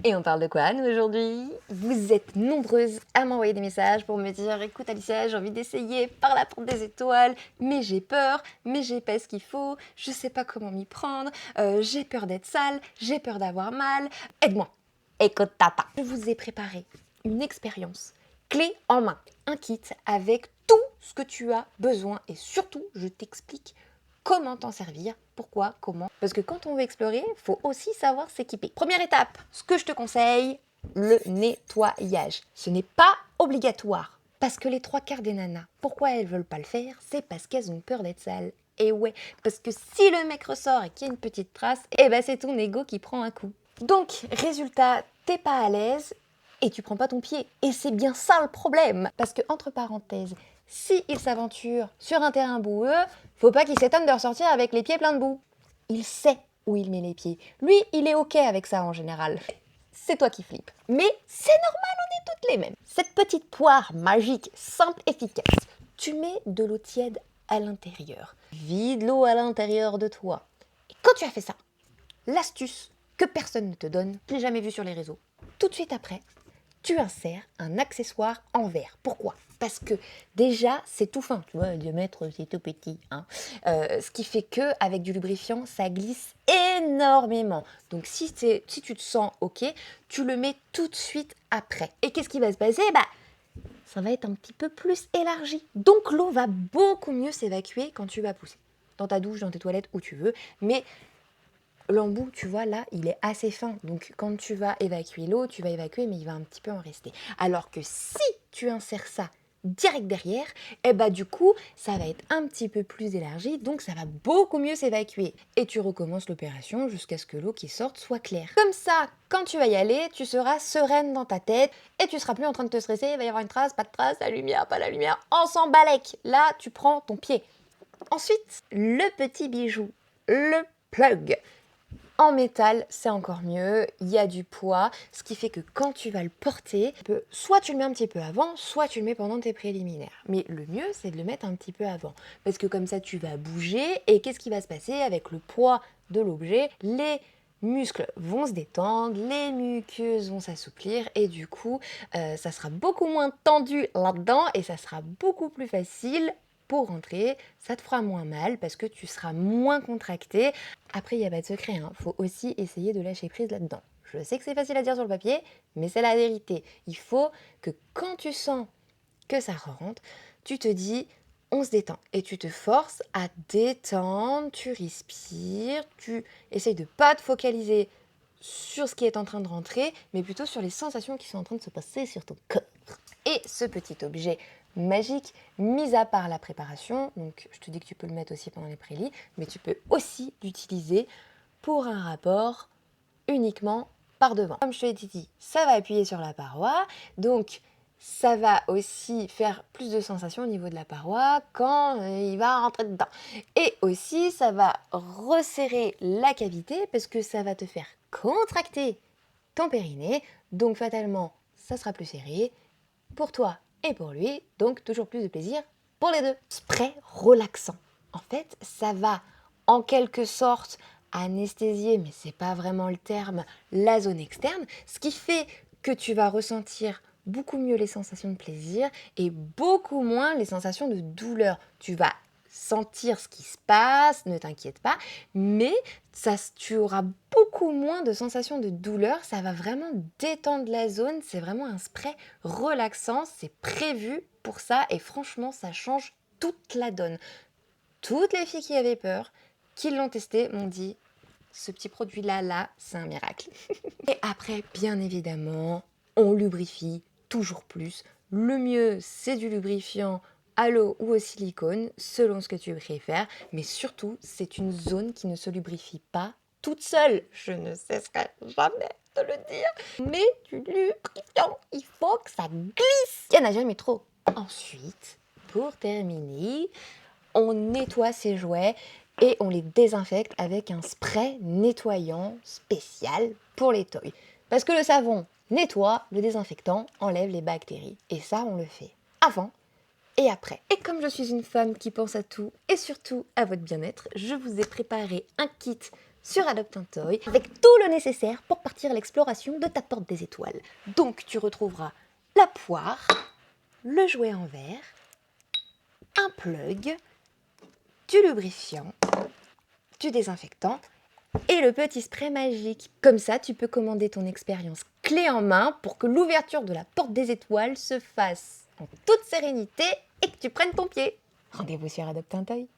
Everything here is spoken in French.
Et on parle de quoi, nous, aujourd'hui? Vous êtes nombreuses à m'envoyer des messages pour me dire « Écoute Alicia, j'ai envie d'essayer par la porte des étoiles, mais j'ai peur, mais j'ai pas ce qu'il faut, je sais pas comment m'y prendre, j'ai peur d'être sale, j'ai peur d'avoir mal, aide-moi !» Écoute tata, je vous ai préparé une expérience clé en main, un kit avec tout ce que tu as besoin et surtout, je t'explique comment t'en servir, pourquoi, comment. Parce que quand on veut explorer, il faut aussi savoir s'équiper. Première étape, ce que je te conseille, le nettoyage. Ce n'est pas obligatoire. Parce que les 3/4 des nanas, pourquoi elles veulent pas le faire? C'est parce qu'elles ont peur d'être sales. Et ouais, parce que si le mec ressort et qu'il y a une petite trace, eh ben c'est ton ego qui prend un coup. Donc, résultat, t'es pas à l'aise et tu prends pas ton pied. Et c'est bien ça le problème. Parce que, entre parenthèses, si il s'aventure sur un terrain boueux, faut pas qu'il s'étonne de ressortir avec les pieds pleins de boue. Il sait où il met les pieds. Lui, il est ok avec ça en général. C'est toi qui flippes. Mais c'est normal, on est toutes les mêmes. Cette petite poire magique, simple, efficace, tu mets de l'eau tiède à l'intérieur. Vide l'eau à l'intérieur de toi. Et quand tu as fait ça, l'astuce que personne ne te donne, je l'ai jamais vue sur les réseaux. Tout de suite après, tu insères un accessoire en verre. Pourquoi? Parce que déjà, c'est tout fin. Tu vois, le diamètre, c'est tout petit. Hein. Ce qui fait qu'avec du lubrifiant, ça glisse énormément. Donc, si tu te sens OK, tu le mets tout de suite après. Et qu'est-ce qui va se passer? Ça va être un petit peu plus élargi. Donc, l'eau va beaucoup mieux s'évacuer quand tu vas pousser. Dans ta douche, dans tes toilettes, où tu veux. Mais l'embout, tu vois, là, il est assez fin. Donc, quand tu vas évacuer l'eau, tu vas évacuer, mais il va un petit peu en rester. Alors que si tu insères ça direct derrière, du coup, ça va être un petit peu plus élargi, donc ça va beaucoup mieux s'évacuer. Et tu recommences l'opération jusqu'à ce que l'eau qui sorte soit claire. Comme ça, quand tu vas y aller, tu seras sereine dans ta tête et tu seras plus en train de te stresser, il va y avoir une trace, pas de trace, la lumière, pas la lumière, on s'en balèque. Là, tu prends ton pied. Ensuite, le petit bijou, le plug. En métal, c'est encore mieux, il y a du poids, ce qui fait que quand tu vas le porter, soit tu le mets un petit peu avant, soit tu le mets pendant tes préliminaires. Mais le mieux, c'est de le mettre un petit peu avant, parce que comme ça, tu vas bouger, et qu'est-ce qui va se passer avec le poids de l'objet? Les muscles vont se détendre, les muqueuses vont s'assouplir, et du coup, ça sera beaucoup moins tendu là-dedans, et ça sera beaucoup plus facile pour rentrer, ça te fera moins mal parce que tu seras moins contracté. Après, il n'y a pas de secret, hein. Faut aussi essayer de lâcher prise là-dedans. Je sais que c'est facile à dire sur le papier, mais c'est la vérité. Il faut que quand tu sens que ça rentre, tu te dis on se détend et tu te forces à détendre, tu respires, tu essayes de pas te focaliser sur ce qui est en train de rentrer, mais plutôt sur les sensations qui sont en train de se passer sur ton corps. Et ce petit objet magique, mis à part la préparation, donc je te dis que tu peux le mettre aussi pendant les prélis, mais tu peux aussi l'utiliser pour un rapport uniquement par devant. Comme je te l'ai dit, ça va appuyer sur la paroi, donc ça va aussi faire plus de sensations au niveau de la paroi quand il va rentrer dedans. Et aussi, ça va resserrer la cavité parce que ça va te faire contracter ton périnée, donc fatalement, ça sera plus serré pour toi et pour lui, donc toujours plus de plaisir pour les deux. Spray relaxant. En fait, ça va en quelque sorte anesthésier, mais c'est pas vraiment le terme, la zone externe, ce qui fait que tu vas ressentir beaucoup mieux les sensations de plaisir et beaucoup moins les sensations de douleur. Tu vas sentir ce qui se passe, ne t'inquiète pas, mais tu auras beaucoup moins de sensations de douleur, ça va vraiment détendre la zone, c'est vraiment un spray relaxant, c'est prévu pour ça et franchement ça change toute la donne. Toutes les filles qui avaient peur, qui l'ont testé, m'ont dit ce petit produit-là, c'est un miracle. Et après, bien évidemment, on lubrifie toujours plus. Le mieux, c'est du lubrifiant à l'eau ou au silicone, selon ce que tu préfères. Mais surtout, c'est une zone qui ne se lubrifie pas toute seule. Je ne cesserai jamais de le dire. Mais du lubrifiant, il faut que ça glisse. Il n'y en a jamais trop. Ensuite, pour terminer, on nettoie ses jouets et on les désinfecte avec un spray nettoyant spécial pour les toys. Parce que le savon nettoie, le désinfectant enlève les bactéries. Et ça, on le fait avant et après. Et comme je suis une femme qui pense à tout et surtout à votre bien-être, je vous ai préparé un kit sur Adopte un Toy avec tout le nécessaire pour partir à l'exploration de ta porte des étoiles. Donc tu retrouveras la poire, le jouet en verre, un plug, du lubrifiant, du désinfectant et le petit spray magique. Comme ça, tu peux commander ton expérience clé en main pour que l'ouverture de la porte des étoiles se fasse en toute sérénité et que tu prennes ton pied. Rendez-vous sur Adopte un Toy.